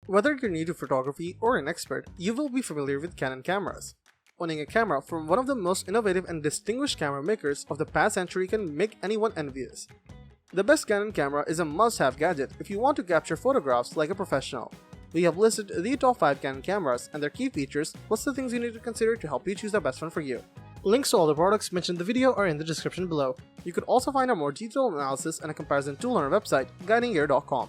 Whether you're new to photography or an expert, you will be familiar with Canon cameras. Owning a camera from one of the most innovative and distinguished camera makers of the past century can make anyone envious. The best Canon camera is a must-have gadget if you want to capture photographs like a professional. We have listed the top 5 Canon cameras and their key features, plus the things you need to consider to help you choose the best one for you. Links to all the products mentioned in the video are in the description below. You could also find a more detailed analysis and a comparison tool on our website, guidinggear.com.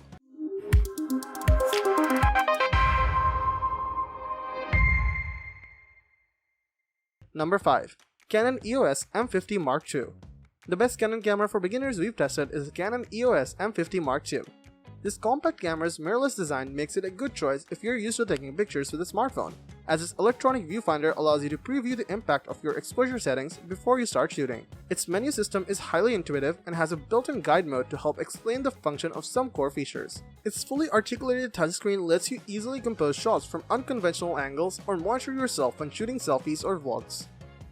Number 5. Canon EOS M50 Mark II. The best Canon camera for beginners we've tested is the Canon EOS M50 Mark II. This compact camera's mirrorless design makes it a good choice if you're used to taking pictures with a smartphone, as its electronic viewfinder allows you to preview the impact of your exposure settings before you start shooting. Its menu system is highly intuitive and has a built-in guide mode to help explain the function of some core features. Its fully articulated touchscreen lets you easily compose shots from unconventional angles or monitor yourself when shooting selfies or vlogs.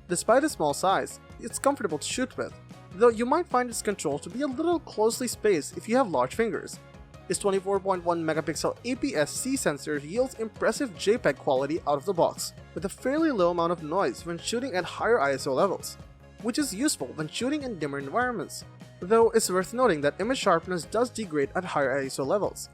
Despite its small size, it's comfortable to shoot with, though you might find its control to be a little closely spaced if you have large fingers. Its 24.1 megapixel APS-C sensor yields impressive JPEG quality out of the box, with a fairly low amount of noise when shooting at higher ISO levels, which is useful when shooting in dimmer environments, though it's worth noting that image sharpness does degrade at higher ISO levels.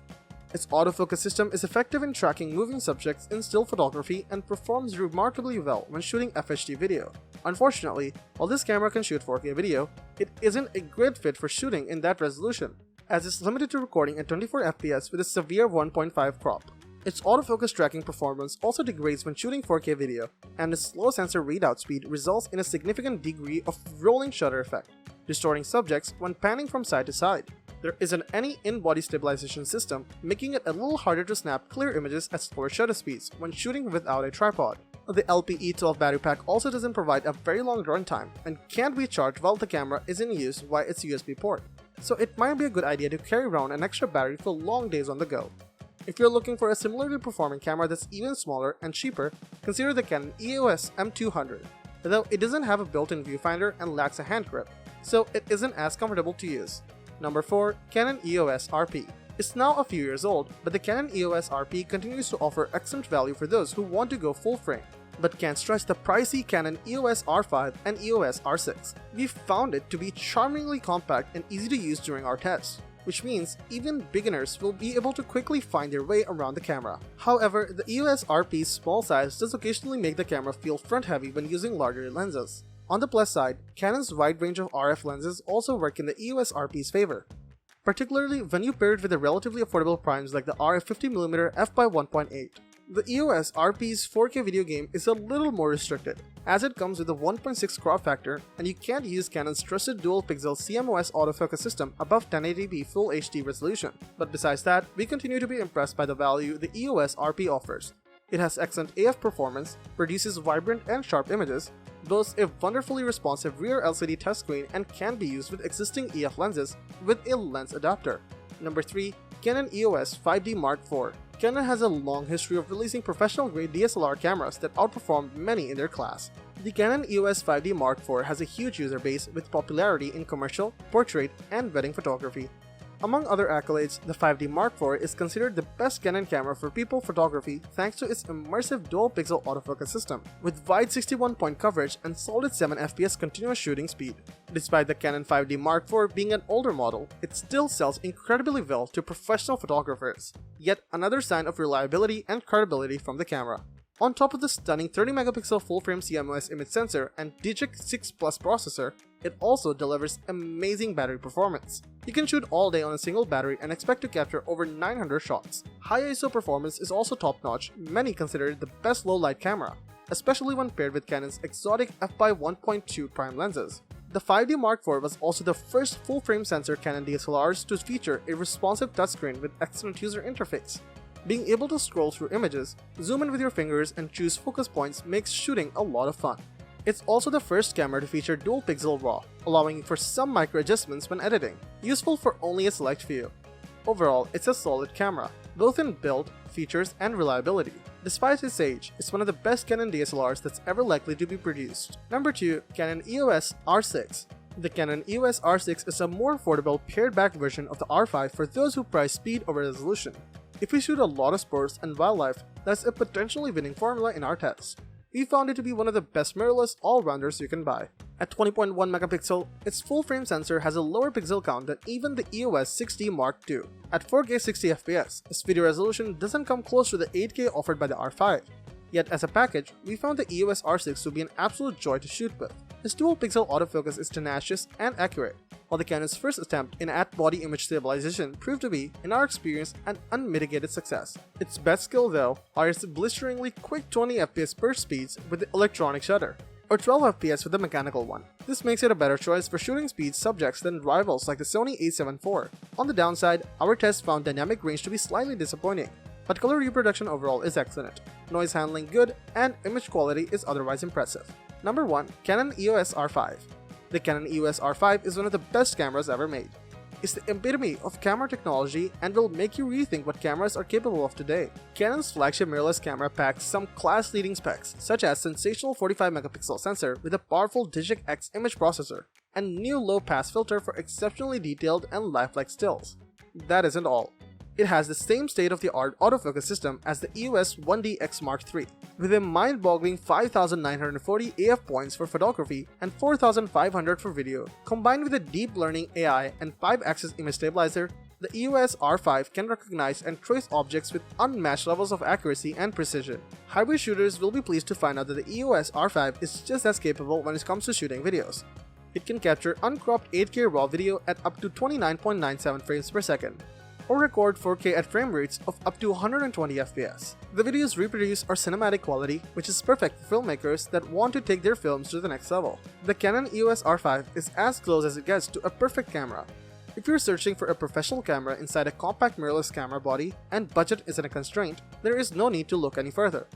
Its autofocus system is effective in tracking moving subjects in still photography and performs remarkably well when shooting FHD video. Unfortunately, while this camera can shoot 4K video, it isn't a great fit for shooting in that resolution, as it's limited to recording at 24 FPS with a severe 1.5 crop. Its autofocus tracking performance also degrades when shooting 4K video, and its slow sensor readout speed results in a significant degree of rolling shutter effect, distorting subjects when panning from side to side. There isn't any in-body stabilization system, making it a little harder to snap clear images at slower shutter speeds when shooting without a tripod. The LPE12 battery pack also doesn't provide a very long runtime and can't be charged while the camera is in use via its USB port, so it might be a good idea to carry around an extra battery for long days on the go. If you're looking for a similarly performing camera that's even smaller and cheaper, consider the Canon EOS M200, though it doesn't have a built-in viewfinder and lacks a hand grip, so it isn't as comfortable to use. Number 4. Canon EOS RP. It's now a few years old, but the Canon EOS RP continues to offer excellent value for those who want to go full frame, but can't stretch the pricey Canon EOS R5 and EOS R6. We found it to be charmingly compact and easy to use during our tests, which means even beginners will be able to quickly find their way around the camera. However, the EOS RP's small size does occasionally make the camera feel front-heavy when using larger lenses. On the plus side, Canon's wide range of RF lenses also work in the EOS RP's favor, particularly when you pair it with the relatively affordable primes like the RF 50mm f/1.8. The EOS RP's 4K video game is a little more restricted, as it comes with a 1.6 crop factor and you can't use Canon's trusted dual-pixel CMOS autofocus system above 1080p Full HD resolution. But besides that, we continue to be impressed by the value the EOS RP offers. It has excellent AF performance, produces vibrant and sharp images, boasts a wonderfully responsive rear LCD touchscreen, and can be used with existing EF lenses with a lens adapter. Number 3. Canon EOS 5D Mark IV. Canon has a long history of releasing professional-grade DSLR cameras that outperform many in their class. The Canon EOS 5D Mark IV has a huge user base with popularity in commercial, portrait, and wedding photography. Among other accolades, the 5D Mark IV is considered the best Canon camera for people photography thanks to its immersive dual-pixel autofocus system, with wide 61-point coverage and solid 7 FPS continuous shooting speed. Despite the Canon 5D Mark IV being an older model, it still sells incredibly well to professional photographers, yet another sign of reliability and credibility from the camera. On top of the stunning 30-megapixel full-frame CMOS image sensor and DJI 6 Plus processor, it also delivers amazing battery performance. You can shoot all day on a single battery and expect to capture over 900 shots. High ISO performance is also top-notch. Many consider it the best low-light camera, especially when paired with Canon's exotic f/1.2 prime lenses. The 5D Mark IV was also the first full-frame sensor Canon DSLRs to feature a responsive touchscreen with excellent user interface. Being able to scroll through images, zoom in with your fingers, and choose focus points makes shooting a lot of fun. It's also the first camera to feature dual-pixel RAW, allowing for some micro-adjustments when editing, useful for only a select few. Overall, it's a solid camera, both in build, features, and reliability. Despite its age, it's one of the best Canon DSLRs that's ever likely to be produced. Number 2. Canon EOS R6. The Canon EOS R6 is a more affordable pared-back version of the R5 for those who prize speed over resolution. If we shoot a lot of sports and wildlife, that's a potentially winning formula in our tests. We found it to be one of the best mirrorless all-rounders you can buy. At 20.1 megapixel, its full-frame sensor has a lower pixel count than even the EOS 6D Mark II. At 4K 60fps, its video resolution doesn't come close to the 8K offered by the R5. Yet as a package, we found the EOS R6 to be an absolute joy to shoot with. Its dual-pixel autofocus is tenacious and accurate, while the Canon's first attempt in at-body image stabilization proved to be, in our experience, an unmitigated success. Its best skill though are its blisteringly quick 20fps burst speeds with the electronic shutter, or 12fps with the mechanical one. This makes it a better choice for shooting speed subjects than rivals like the Sony a7 IV. On the downside, our test found dynamic range to be slightly disappointing, but color reproduction overall is excellent, noise handling good, and image quality is otherwise impressive. Number 1. Canon EOS R5. The Canon EOS R5 is one of the best cameras ever made. It's the epitome of camera technology and will make you rethink what cameras are capable of today. Canon's flagship mirrorless camera packs some class-leading specs, such as sensational 45-megapixel sensor with a powerful Digic X image processor, and new low-pass filter for exceptionally detailed and lifelike stills. That isn't all. It has the same state-of-the-art autofocus system as the EOS 1DX Mark III, with a mind-boggling 5,940 AF points for photography and 4,500 for video. Combined with a deep learning AI and 5-axis image stabilizer, the EOS R5 can recognize and trace objects with unmatched levels of accuracy and precision. Hybrid shooters will be pleased to find out that the EOS R5 is just as capable when it comes to shooting videos. It can capture uncropped 8K raw video at up to 29.97 frames per second, or record 4K at frame rates of up to 120 fps. The videos reproduce are cinematic quality, which is perfect for filmmakers that want to take their films to the next level. The Canon EOS R5 is as close as it gets to a perfect camera. If you're searching for a professional camera inside a compact mirrorless camera body and budget isn't a constraint, there is no need to look any further.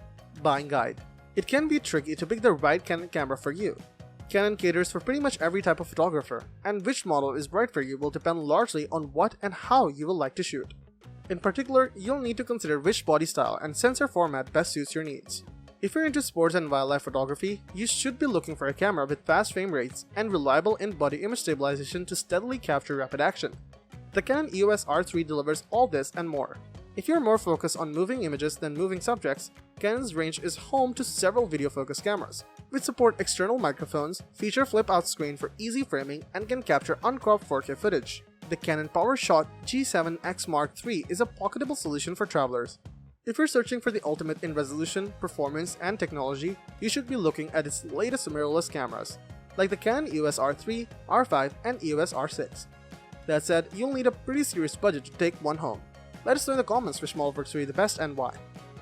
Buying guide. It can be tricky to pick the right Canon camera for you. Canon caters for pretty much every type of photographer, and which model is right for you will depend largely on what and how you will like to shoot. In particular, you'll need to consider which body style and sensor format best suits your needs. If you're into sports and wildlife photography, you should be looking for a camera with fast frame rates and reliable in-body image stabilization to steadily capture rapid action. The Canon EOS R3 delivers all this and more. If you're more focused on moving images than moving subjects, Canon's range is home to several video-focused cameras, which support external microphones, feature flip-out screen for easy framing, and can capture uncropped 4K footage. The Canon PowerShot G7X Mark III is a pocketable solution for travelers. If you're searching for the ultimate in resolution, performance, and technology, you should be looking at its latest mirrorless cameras, like the Canon EOS R3, R5, and EOS R6. That said, you'll need a pretty serious budget to take one home. Let us know in the comments which model works for you the best and why.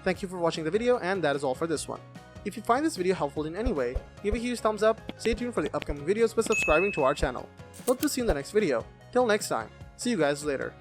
Thank you for watching the video, and that is all for this one. If you find this video helpful in any way, give a huge thumbs up, stay tuned for the upcoming videos by subscribing to our channel. Hope to see you in the next video. Till next time, see you guys later.